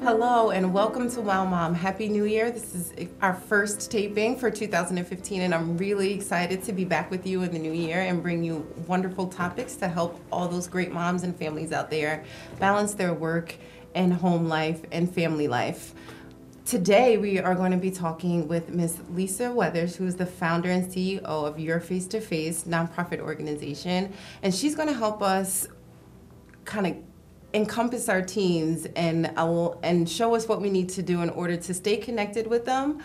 Hello and welcome to Wow Mom. Happy New Year. This is our first taping for 2015 and I'm really excited to be back with you in the new year and bring you wonderful topics to help all those great moms and families out there balance their work and home life and family life. Today we are going to be talking with Miss Lisa Weathers, who is the founder and CEO of Your Face to Face nonprofit organization, and she's going to help us kind of encompass our teens and show us what we need to do in order to stay connected with them.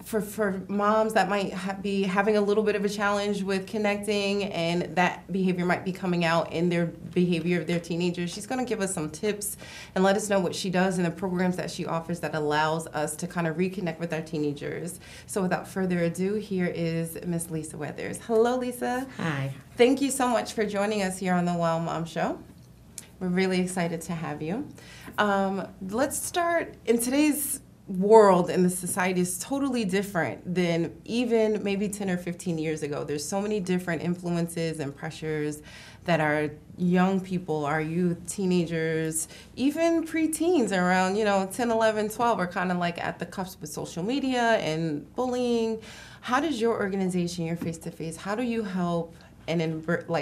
For moms that might be having a little bit of a challenge with connecting and that behavior might be coming out in their behavior of their teenagers, she's going to give us some tips and let us know what she does and the programs that she offers that allows us to kind of reconnect with our teenagers. So without further ado, here is Miss Lisa Weathers. Hello, Lisa. Hi. Thank you so much for joining us here on the Wow Mom Show. We're really excited to have you. Let's start. In today's world and the society is totally different than even maybe 10 or 15 years ago. There's so many different influences and pressures that our young people, our youth, teenagers, even preteens around 10, 11, 12 are kind of like at the cusp with social media and bullying. How does your organization, Your Face to Face, how do you help and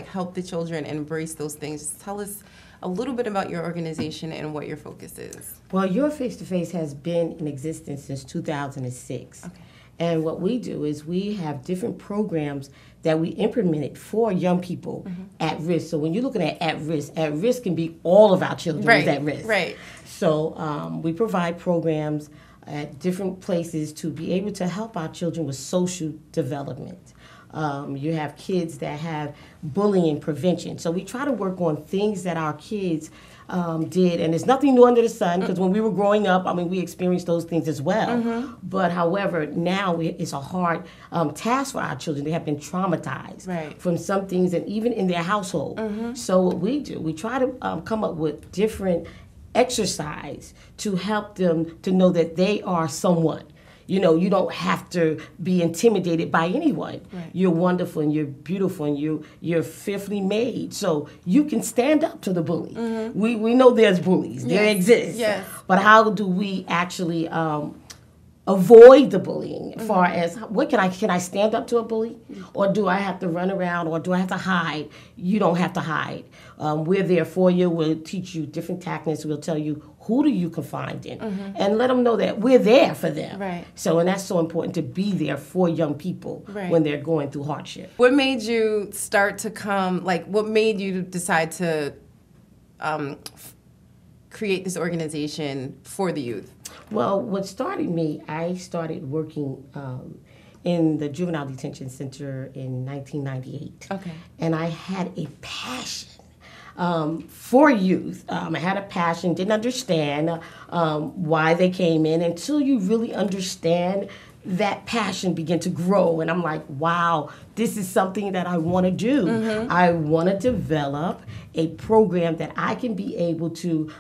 help the children embrace those things? Just tell us a little bit about your organization and what your focus is. Well, Your Face to Face has been in existence since 2006. Okay. And what we do is we have different programs that we implemented for young people at risk. So when you're looking at risk can be all of our children Right. at risk. Right. So we provide programs at different places to be able to help our children with social development. You have kids that have bullying prevention. So we try to work on things that our kids did, and there's nothing new under the sun, because when we were growing up, we experienced those things as well. But however, now it's a hard task for our children. They have been traumatized from some things, and even in their household. So what we do, we try to come up with different exercise to help them to know that they are someone. You don't have to be intimidated by anyone. Right. You're wonderful and you're beautiful and you're fearfully made. So you can stand up to the bully. We know there's bullies. Yes. There exist. Yes. But how do we actually avoid the bullying as far as can I stand up to a bully, or do I have to run around, or do I have to hide? You don't have to hide. We're there for you. We'll teach you different tactics. We'll tell you who do you confide in, and let them know that we're there for them. Right. So, and that's so important to be there for young people when they're going through hardship. What made you start to what made you decide to create this organization for the youth? Well, what started me, I started working in the Juvenile Detention Center in 1998. Okay. And I had a passion for youth. I had a passion, didn't understand why they came in until you really understand that passion began to grow. And I'm like, wow, this is something that I want to do. I want to develop a program that I can be able to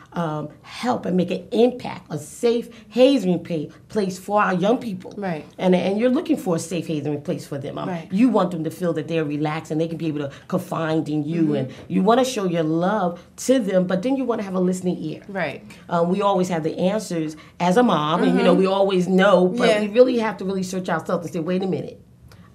help and make an impact, a safe hazing place for our young people. Right. And you're looking for a safe hazing place for them. You want them to feel that they're relaxed and they can be able to confide in you. And you want to show your love to them, but then you want to have a listening ear. Right. We always have the answers as a mom, and we always know, but we really have to really search ourselves and say, wait a minute,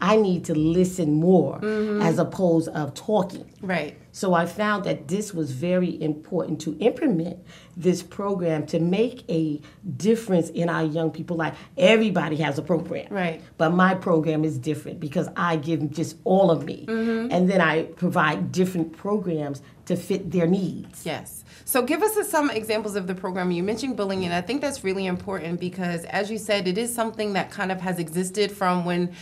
I need to listen more as opposed of talking. Right. So I found that this was very important to implement this program to make a difference in our young people. Like, everybody has a program. Right. But my program is different because I give just all of me. And then I provide different programs to fit their needs. Yes. So give us some examples of the program. You mentioned bullying, and I think that's really important because, as you said, it is something that kind of has existed from when,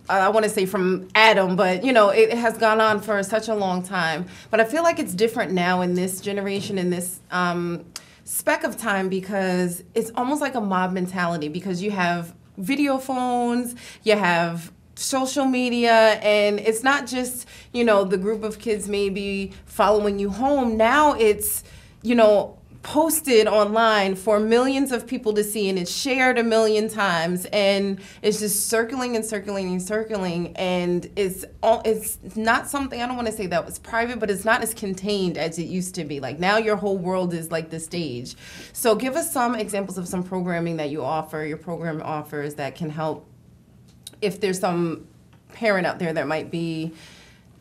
I want to say from Adam, but it has gone on for such a long time. But I feel like it's different now in this generation, in this speck of time, because it's almost like a mob mentality, because you have video phones, you have social media, and it's not just, the group of kids maybe following you home. Now it's, posted online for millions of people to see, and it's shared a million times, and it's just circling and circling and circling, and it's not something, I don't want to say that was private, but it's not as contained as it used to be. Like now your whole world is like the stage. So give us some examples of some programming that you offer, your program offers, that can help if there's some parent out there that might be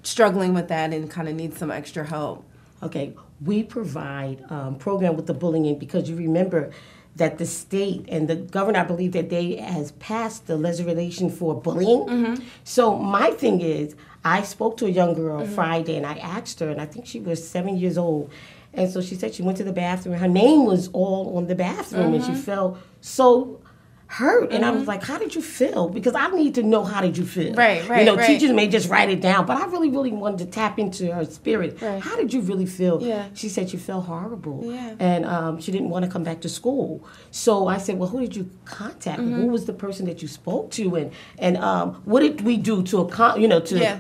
struggling with that and kind of needs some extra help. Okay, we provide program with the bullying because you remember that the state and the governor, I believe that they has passed the legislation for bullying. So my thing is, I spoke to a young girl Friday and I asked her, and I think she was 7 years old, and so she said she went to the bathroom. Her name was all on the bathroom, and she felt so hurt, and I was like, how did you feel? Because I need to know, how did you feel? Right, You know, right. teachers may just write it down, but I really, really wanted to tap into her spirit. Right. How did you really feel? Yeah. She said she felt horrible, Yeah. and she didn't want to come back to school. So I said, well, who did you contact? Who was the person that you spoke to? And what did we do to,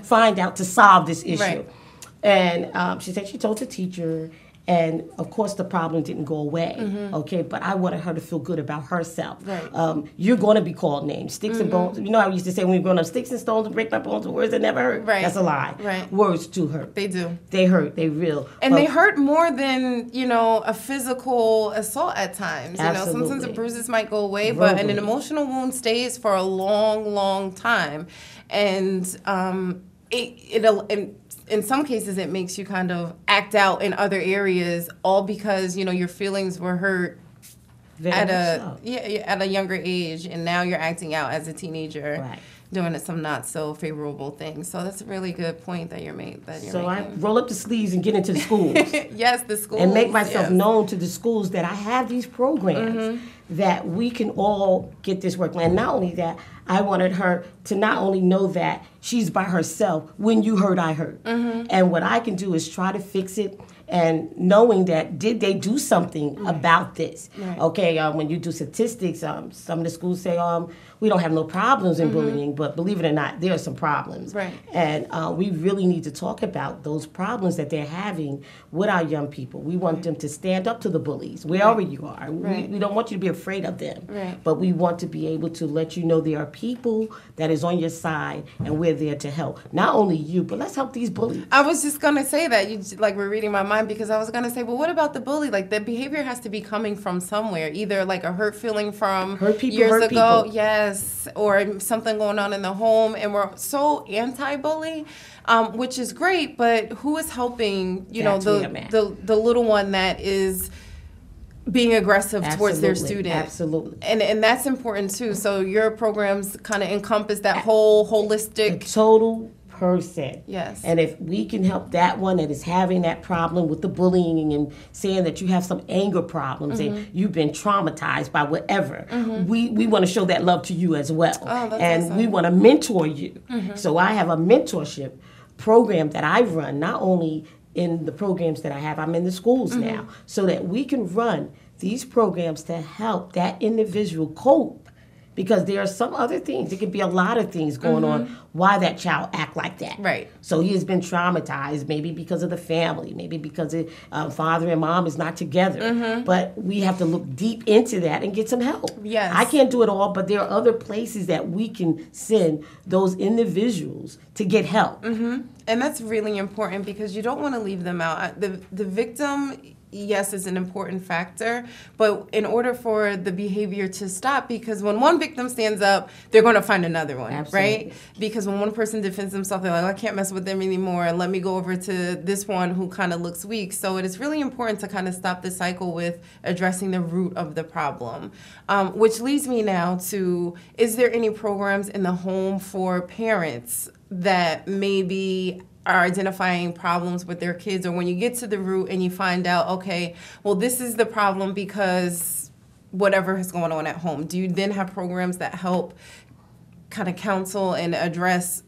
find out, to solve this issue? Right. And she said she told the teacher, and of course the problem didn't go away, okay? But I wanted her to feel good about herself. Right. You're going to be called names, sticks and bones. You know, I used to say when we were growing up, sticks and stones will break my bones, but words that never hurt. Right. That's a lie. Right. Words do hurt. They do. They hurt. They real. And they hurt more than, a physical assault at times. Absolutely. Sometimes the bruises might go away, but an Verbally. emotional wound stays for a long, long time. And in some cases, it makes you kind of act out in other areas, all because, your feelings were hurt at a younger age, and now you're acting out as a teenager. Right. Doing some not so favorable things. So that's a really good point that you're making. So I roll up the sleeves and get into the schools. Yes, the schools. And make myself known to the schools that I have these programs that we can all get this work. And not only that, I wanted her to not only know that she's by herself. When you hurt, I hurt. And what I can do is try to fix it, and knowing that did they do something about this? Right. Okay, when you do statistics, some of the schools say we don't have no problems in bullying, but believe it or not, there are some problems. Right. And we really need to talk about those problems that they're having with our young people. We want them to stand up to the bullies, wherever you are. We don't want you to be afraid of them, but we want to be able to let you know there are people that is on your side, and we're there to help. Not only you, but let's help these bullies. I was just going to say that. You were reading my mind, because I was going to say, well, what about the bully? Like, the behavior has to be coming from somewhere, either like a hurt feeling from years ago. Yes, or something going on in the home, and we're so anti-bully, which is great, but who is helping, the little one that is being aggressive towards their student? Absolutely. And that's important too. So your programs kind of encompass that whole holistic... The total person. Yes. And if we can help that one that is having that problem with the bullying and saying that you have some anger problems and you've been traumatized by whatever, we want to show that love to you as well. Oh, that's and awesome. we want to mentor you. So I have a mentorship program that I run, not only in the programs that I have, I'm in the schools now, so that we can run these programs to help that individual cope. Because there are some other things. It could be a lot of things going on why that child act like that. Right. So he has been traumatized, maybe because of the family, maybe because father and mom is not together. But we have to look deep into that and get some help. Yes. I can't do it all, but there are other places that we can send those individuals to get help. And that's really important, because you don't want to leave them out. The victim, yes, is an important factor, but in order for the behavior to stop, because when one victim stands up, they're going to find another one, right? Because when one person defends themselves, they're like, I can't mess with them anymore, let me go over to this one who kind of looks weak. So it is really important to kind of stop the cycle with addressing the root of the problem, which leads me now to, is there any programs in the home for parents that maybe are identifying problems with their kids, or when you get to the root and you find out, okay, well, this is the problem because whatever is going on at home? Do you then have programs that help kind of counsel and address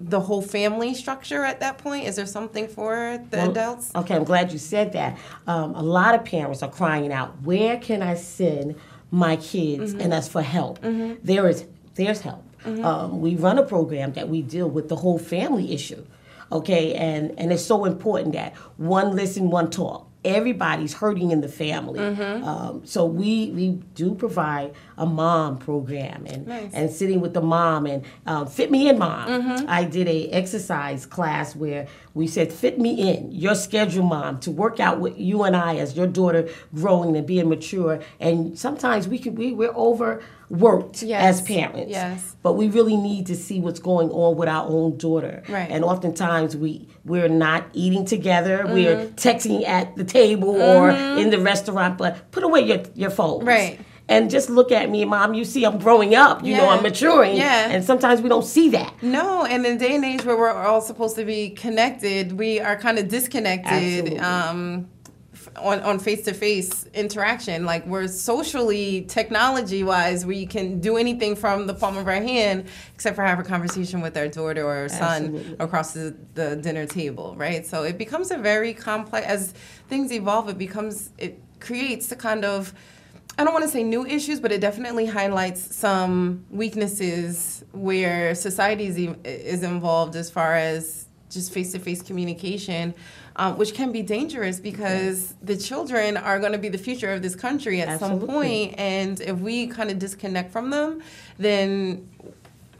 the whole family structure at that point? Is there something for the adults? Okay, I'm glad you said that. A lot of parents are crying out, where can I send my kids and us for help? There's help. We run a program that we deal with the whole family issue. Okay, and it's so important that one listen, one talk. everybody's hurting in the family. So we do provide a mom program and sitting with the mom and Fit Me In Mom. I did a exercise class where we said, fit me in, your schedule, mom, to work out with you and I as your daughter growing and being mature. And sometimes we're overworked as parents. Yes. But we really need to see what's going on with our own daughter. Right. And oftentimes we're not eating together. We're texting at the table or in the restaurant, but put away your phones. Right. And just look at me, Mom. You see, I'm growing up. You know, I'm maturing. Yeah. And sometimes we don't see that. No, and in the day and age where we're all supposed to be connected, we are kind of disconnected on face-to-face interaction. Like, we're socially, technology-wise, we can do anything from the palm of our hand except for have a conversation with our daughter or our son across the dinner table, right? So it becomes a very complex, as things evolve, it creates the kind of, I don't want to say new issues, but it definitely highlights some weaknesses where society is involved as far as just face-to-face communication, which can be dangerous because the children are going to be the future of this country at some point, and if we kind of disconnect from them, then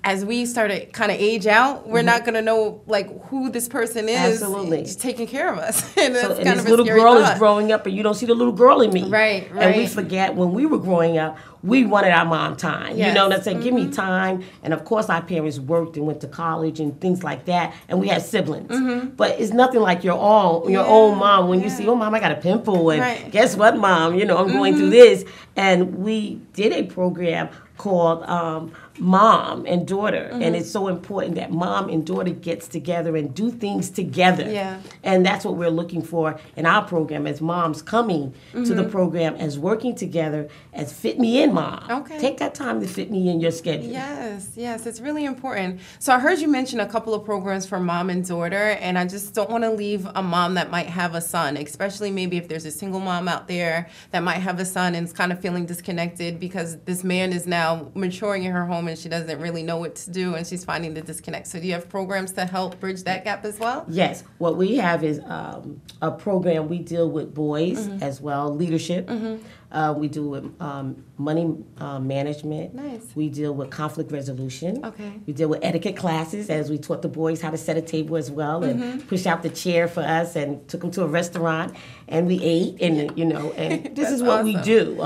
as we start to kind of age out, we're not going to know like who this person is taking care of us. And that's kind this of a little scary girl thought. is growing up and you don't see the little girl in me. Right. And we forget when we were growing up, we wanted our mom time. Yes. You know, that's saying, give me time. And of course, our parents worked and went to college and things like that. And we had siblings. But it's nothing like your own mom when you see, oh, Mom, I got a pimple. And guess what, Mom? You know, I'm going through this. And we did a program called Mom and Daughter. And it's so important that mom and daughter gets together and do things together. Yeah. And that's what we're looking for in our program as moms coming to the program, as working together, as Fit Me In Mom. Okay. Take that time to fit me in your schedule. Yes, it's really important. So I heard you mention a couple of programs for mom and daughter, and I just don't want to leave a mom that might have a son, especially maybe if there's a single mom out there that might have a son and is kind of feeling disconnected because this man is now maturing in her home and she doesn't really know what to do and she's finding the disconnect. So do you have programs to help bridge that gap as well? Yes. What we have is a program. We deal with boys as well, leadership. We do with money management. Nice. We deal with conflict resolution. Okay. We deal with etiquette classes, as we taught the boys how to set a table as well and push out the chair for us and took them to a restaurant and we ate and, you know, and this is what we do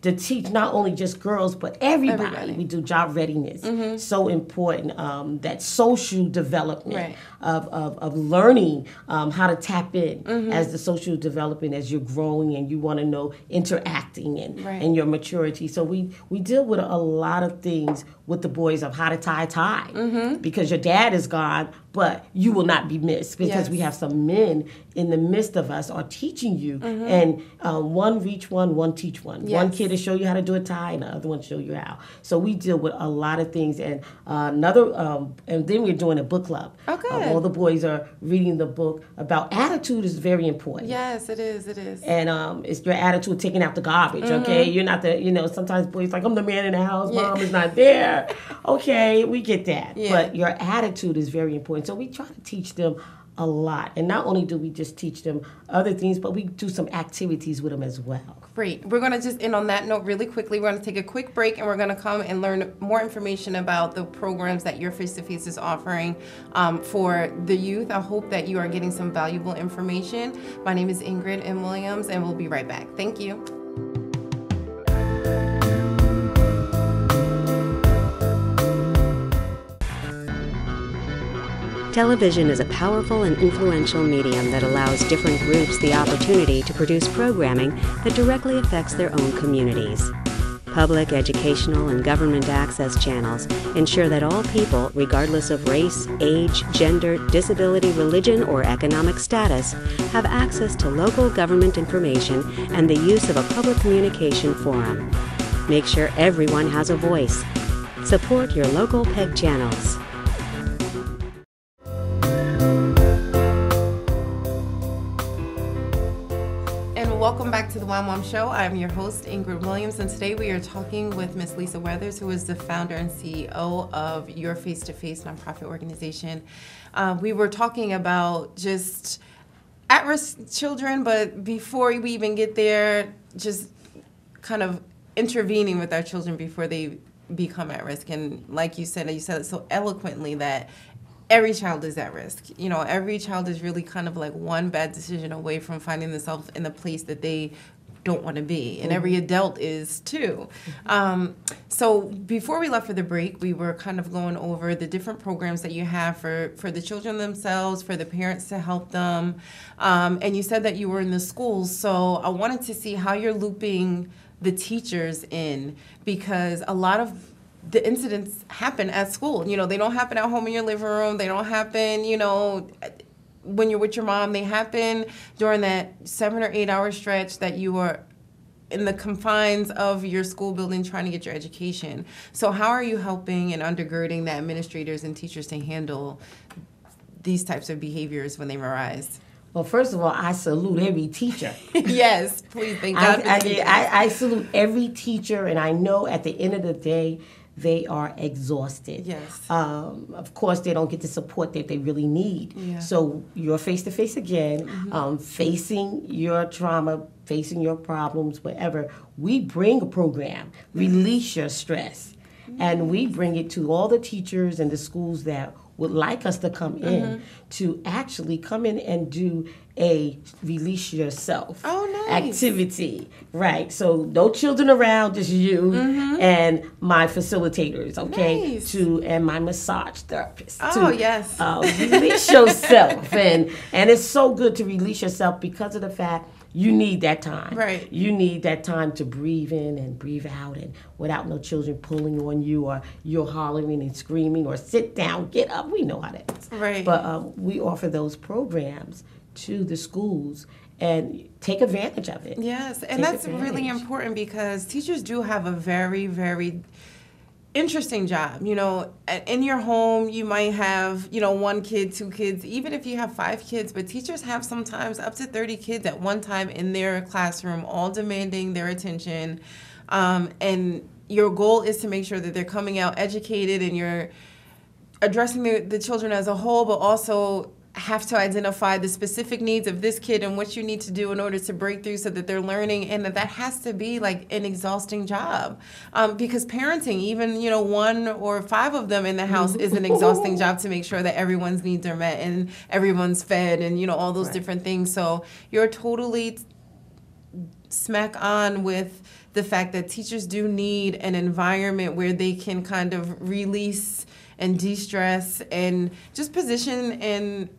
to teach not only just girls but everybody. We do job readiness. So important, that social development of learning how to tap in as the social development as you're growing and you want to know interacting and your maturity. So we deal with a lot of things with the boys of how to tie a tie because your dad is gone, but you will not be missed because we have some men in the midst of us are teaching you and one reach one teach one. One kid will show you how to do a tie and the other one show you how. So we deal with a lot of things and and then we're doing a book club. All the boys are reading the book about attitude is very important. Yes, it is. And it's your attitude taking out the garbage, okay? You're not sometimes boys like, I'm the man in the house, mom is not there. Okay, we get that. But your attitude is very important. So we try to teach them a lot. And not only do we just teach them other things, but we do some activities with them as well. Great. We're going to just end on that note really quickly. We're going to take a quick break and we're going to come and learn more information about the programs that your Face-to-Face is offering for the youth. I hope that you are getting some valuable information. My name is Ingrid M. Williams and we'll be right back. Thank you. Television is a powerful and influential medium that allows different groups the opportunity to produce programming that directly affects their own communities. Public, educational, and government access channels ensure that all people, regardless of race, age, gender, disability, religion, or economic status, have access to local government information and the use of a public communication forum. Make sure everyone has a voice. Support your local PEG channels. Welcome back to the Wow Mom Show. I'm your host, Ingrid Williams, and today we are talking with Miss Lisa Weathers, who is the founder and CEO of Your Face-to-Face nonprofit organization. We were talking about just at-risk children, but before we even get there, just kind of intervening with our children before they become at risk. And like you said it so eloquently that every child is at risk. You know, every child is really kind of like one bad decision away from finding themselves in a place that they don't want to be, and every adult is too. So before we left for the break, we were kind of going over the different programs that you have for the children themselves, for the parents to help them, and you said that you were in the schools, so I wanted to see how you're looping the teachers in, because a lot of the incidents happen at school. You know, they don't happen at home in your living room. They don't happen, you know, when you're with your mom. They happen during that 7 or 8 hour stretch that you are in the confines of your school building trying to get your education. So how are you helping and undergirding the administrators and teachers to handle these types of behaviors when they arise? Well, first of all, I salute every teacher. Yes, please, thank God for teachers. I salute every teacher, and I know at the end of the day, they are exhausted. Yes. Of course, they don't get the support that they really need. Yeah. So you're face-to-face again, facing your trauma, facing your problems, whatever. We bring a program, Release Your Stress, and we bring it to all the teachers and the schools that would like us to come in to actually come in and do a release yourself activity, right? So no children around, just you and my facilitators, okay? Nice. And my massage therapist. Oh, yes. Release yourself, and it's so good to release yourself because of the fact you need that time. Right. You need that time to breathe in and breathe out, and without no children pulling on you, or you're hollering and screaming, or sit down, get up. We know how that is. Right. But we offer those programs to the schools, and take advantage of it. Yes, and that's really important, because teachers do have a very, very interesting job. You know, in your home, you might have, you know, 1 kid, 2 kids, even if you have 5 kids, but teachers have sometimes up to 30 kids at one time in their classroom, all demanding their attention. And your goal is to make sure that they're coming out educated, and you're addressing the children as a whole, but also have to identify the specific needs of this kid and what you need to do in order to break through so that they're learning, and that has to be like an exhausting job, because parenting, even, you know, 1 or 5 of them in the house is an exhausting job to make sure that everyone's needs are met and everyone's fed, and, you know, all those different things. So you're totally smack on with the fact that teachers do need an environment where they can kind of release and de-stress and just position and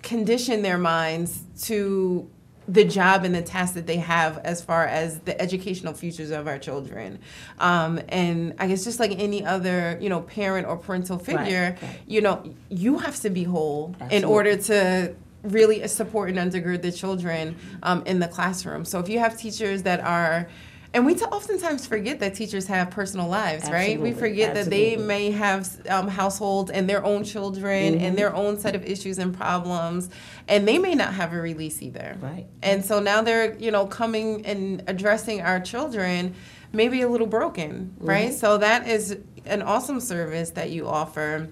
condition their minds to the job and the tasks that they have as far as the educational futures of our children. And I guess just like any other, you know, parent or parental figure, you know, you have to be whole in order to really support and undergird the children in the classroom. So if you have teachers that are, and we oftentimes forget that teachers have personal lives, right? We forget that they may have households and their own children and their own set of issues and problems, and they may not have a release either. Right. And so now they're, you know, coming and addressing our children maybe a little broken, right? So that is an awesome service that you offer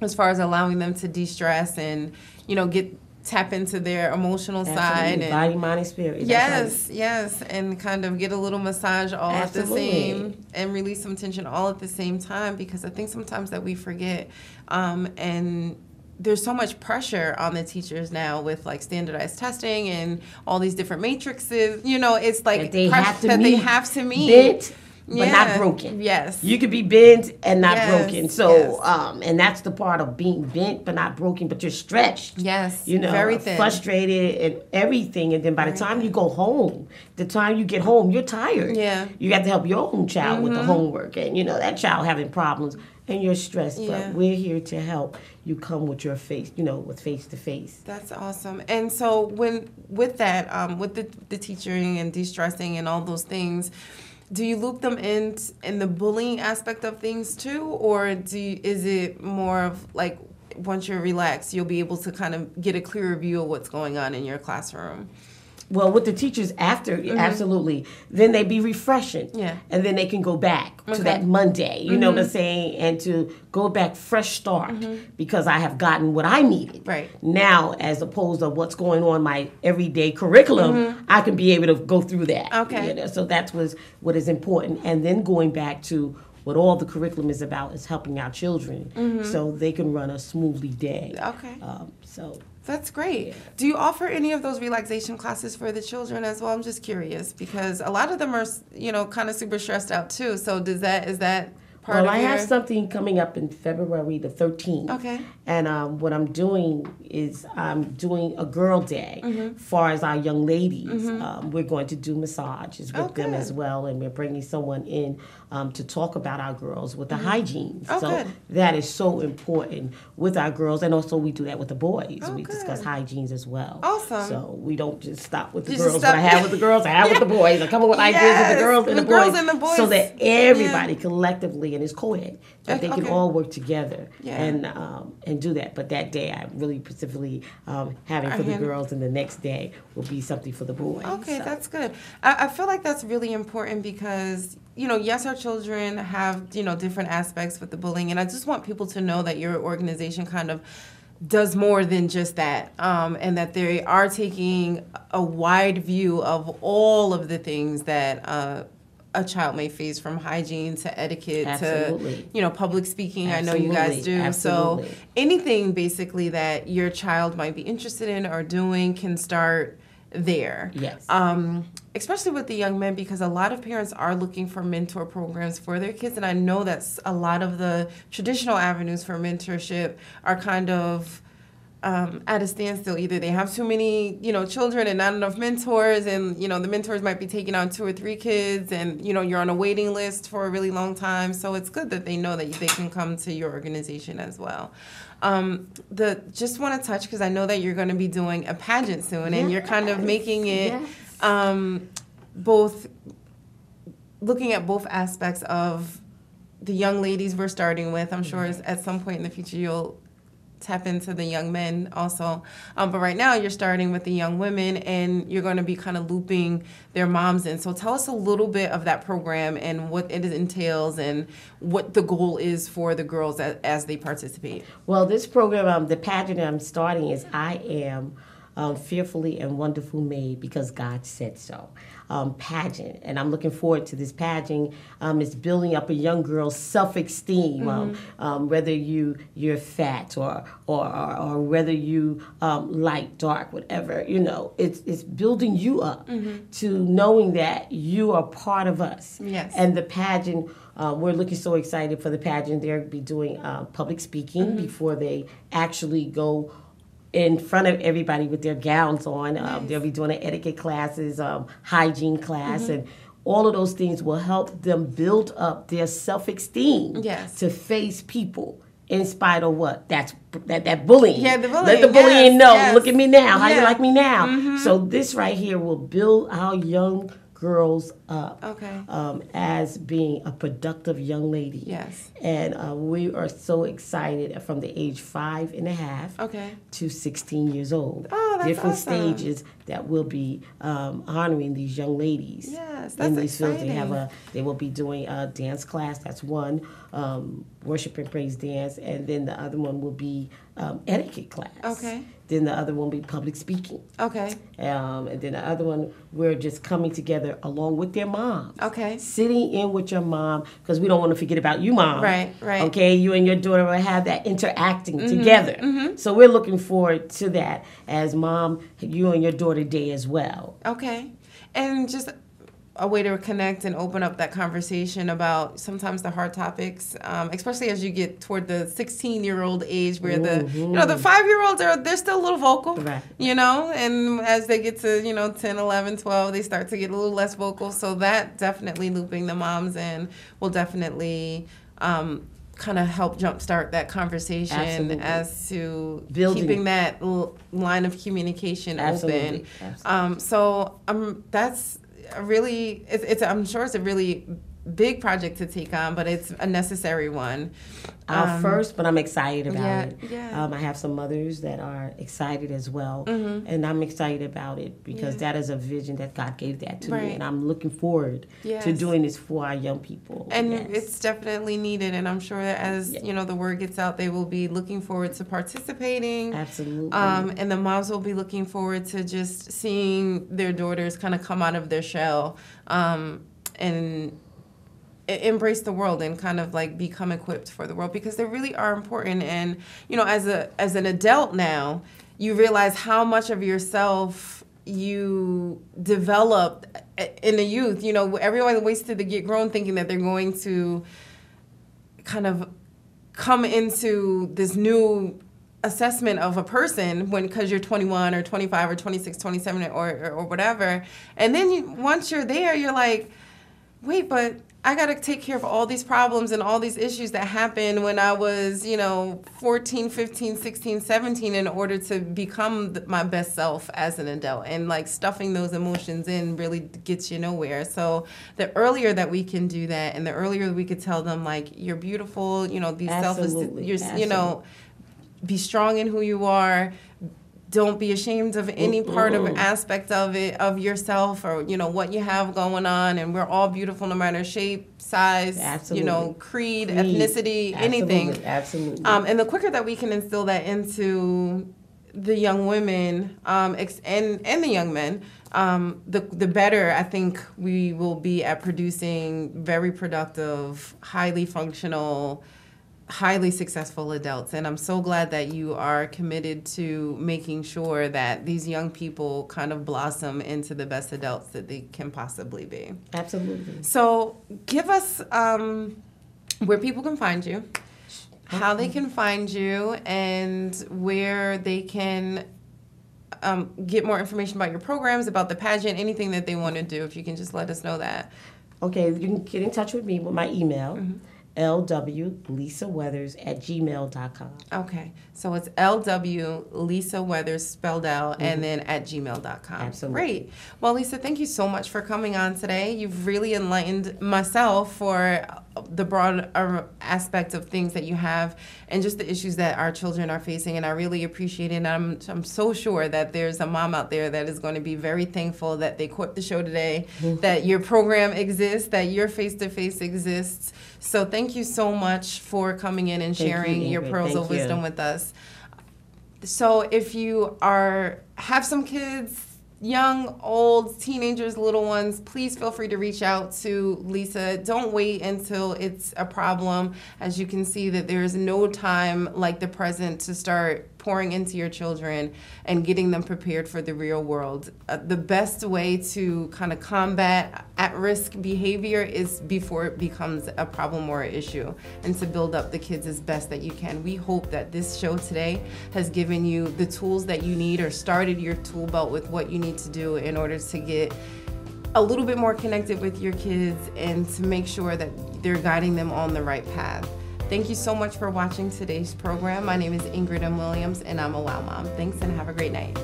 as far as allowing them to de-stress and, you know, tap into their emotional side, and body, mind, and spirit. Yes, and kind of get a little massage all at the same, and release some tension all at the same time, because I think sometimes that we forget, and there's so much pressure on the teachers now with like standardized testing and all these different matrices. You know, it's like they have to meet. Bent, but not broken. Yes. You could be bent and not broken. So, and that's the part of being bent but not broken, but you're stretched. Yes. You know, very thin. Frustrated and everything. And then by the time you go home, the time you get home, you're tired. Yeah. You got to help your own child with the homework. And, you know, that child having problems and you're stressed. Yeah. But we're here to help you come with your face, you know, with face to face. That's awesome. And so with that, with the teaching and de-stressing and all those things, do you loop them in the bullying aspect of things too, or is it more of like once you're relaxed, you'll be able to kind of get a clearer view of what's going on in your classroom? Well, with the teachers after, absolutely. Then they be refreshing. Yeah. And then they can go back to that Monday, you know what I'm saying? And to go back fresh start because I have gotten what I needed. Right. Now, as opposed to what's going on my everyday curriculum, I can be able to go through that. Okay. You know? So that's what is important. And then going back to what all the curriculum is about is helping our children so they can run a smoothly day. Okay. So That's great. Do you offer any of those relaxation classes for the children as well? I'm just curious because a lot of them are, kind of super stressed out too. So is that part of I your... have something coming up in February the 13th. Okay. And what I'm doing is I'm doing a girl day as far as our young ladies. We're going to do massages with them as well, and we're bringing someone in to talk about our girls with the hygiene. Oh, so good. that is so important with our girls, and also we do that with the boys. Oh, we good. discuss hygienes as well. Awesome. So we don't just stop with the You girls. just What stop- I have with the girls, I have with the boys. I come up with ideas with the girls and the the girls boys, and the boys. so that everybody collectively, and it's co-ed, that they can Okay. all work together Yeah. and do that. But that day, I'm really specifically having for the handle- girls, and the next day will be something for the boys. Okay, So, that's good. I feel like that's really important because, yes, our children have, different aspects with the bullying, and I just want people to know that your organization kind of does more than just that, and that they are taking a wide view of all of the things that a child may face, from hygiene to etiquette Absolutely. to, public speaking. I know you guys do. Absolutely. So anything basically that your child might be interested in or doing can start there. Yes. Especially with the young men, because a lot of parents are looking for mentor programs for their kids, and I know that's a lot of the traditional avenues for mentorship are kind of at a standstill. Either they have too many, children and not enough mentors, and the mentors might be taking on 2 or 3 kids, and you're on a waiting list for a really long time. So it's good that they know that they can come to your organization as well. Just want to touch, because I know that you're going to be doing a pageant soon, and you're kind of making it both looking at both aspects of the young ladies we're starting with. I'm sure at some point in the future you'll tap into the young men also. But right now you're starting with the young women, and you're going to be kind of looping their moms in. So tell us a little bit of that program and what it entails and what the goal is for the girls as they participate. Well, this program, the pageant I'm starting is I Am Fearfully and Wonderful Made Because God Said So. Pageant, and I'm looking forward to this pageant. It's building up a young girl's self-esteem, whether you're fat or whether you light, dark, whatever. It's building you up to knowing that you are part of us. Yes. And the pageant, we're looking so excited for the pageant. They'll be doing public speaking before they actually go in front of everybody with their gowns on. They'll be doing etiquette classes, hygiene class, and all of those things will help them build up their self-esteem to face people in spite of what? That bullying. Yeah, the bullying. Let the bullying know. Yes. Look at me now. How Yeah. you like me now? So this right here will build our young girls up as being a productive young lady. Yes. And we are so excited from the age 5.5 to 16 years old. Oh, that's different awesome. stages that will be honoring these young ladies. Yes, in that's these fields. exciting. They will be doing a dance class. That's one, worship and praise dance, and then the other one will be etiquette class. Okay. Then the other one will be public speaking. Okay. And then the other one, we're just coming together along with their moms. Okay. Sitting in with your mom, because we don't want to forget about you, mom. Right. Okay, you and your daughter will have that interacting together. So we're looking forward to that as mom, you and your daughter day as well. Okay. And just a way to connect and open up that conversation about sometimes the hard topics, especially as you get toward the 16-year-old age where the 5-year-olds they're still a little vocal, Right. and as they get to, 10, 11, 12, they start to get a little less vocal. So that definitely looping the moms in will definitely kind of help jumpstart that conversation. Absolutely. As to keeping that line of communication Absolutely. open. Absolutely. That's really, I'm sure it's a really big project to take on, but it's a necessary one. Our first, but I'm excited about it. Yeah. I have some mothers that are excited as well, and I'm excited about it because that is a vision that God gave that to me, and I'm looking forward to doing this for our young people. And it's definitely needed, and I'm sure that as the word gets out, they will be looking forward to participating. Absolutely. And the moms will be looking forward to just seeing their daughters kind of come out of their shell and embrace the world and kind of like become equipped for the world, because they really are important. And as an adult now, you realize how much of yourself you developed in the youth. Everyone waits till they get grown thinking that they're going to kind of come into this new assessment of a person because you're 21 or 25 or 26, 27 or whatever. And then once you're there, you're like, wait, but I got to take care of all these problems and all these issues that happened when I was, 14, 15, 16, 17 in order to become my best self as an adult. And like stuffing those emotions in really gets you nowhere. So the earlier that we can do that, and the earlier we could tell them like, you're beautiful, these be strong in who you are. Don't be ashamed of any part of aspect of it, of yourself, or what you have going on. And we're all beautiful, no matter shape, size, creed, ethnicity, anything. Absolutely. And the quicker that we can instill that into the young women and the young men, the better I think we will be at producing very productive, highly functional, highly successful adults. And I'm so glad that you are committed to making sure that these young people kind of blossom into the best adults that they can possibly be. Absolutely. So give us where people can find you, how they can find you, and where they can get more information about your programs, about the pageant, anything that they want to do. If you can just let us know that. Okay, you can get in touch with me with my email. lwlisaweathers@gmail.com. Okay, so it's LW spelled out and then @gmail.com. Absolutely. Great. Well, Lisa, thank you so much for coming on today. You've really enlightened myself for the broad aspect of things that you have and just the issues that our children are facing, and I really appreciate it. And I'm so sure that there's a mom out there that is going to be very thankful that they caught the show today, that your program exists, that your face-to-face exists. So thank you so much for coming in and sharing your pearls of wisdom with us. So if you have some kids, young, old, teenagers, little ones, please feel free to reach out to Lisa. Don't wait until it's a problem. As you can see, that there is no time like the present to start pouring into your children and getting them prepared for the real world. The best way to kind of combat at-risk behavior is before it becomes a problem or an issue, and to build up the kids as best that you can. We hope that this show today has given you the tools that you need, or started your tool belt with what you need to do in order to get a little bit more connected with your kids and to make sure that they're guiding them on the right path. Thank you so much for watching today's program. My name is Ingrid M. Williams, and I'm a WOW Mom. Thanks, and have a great night.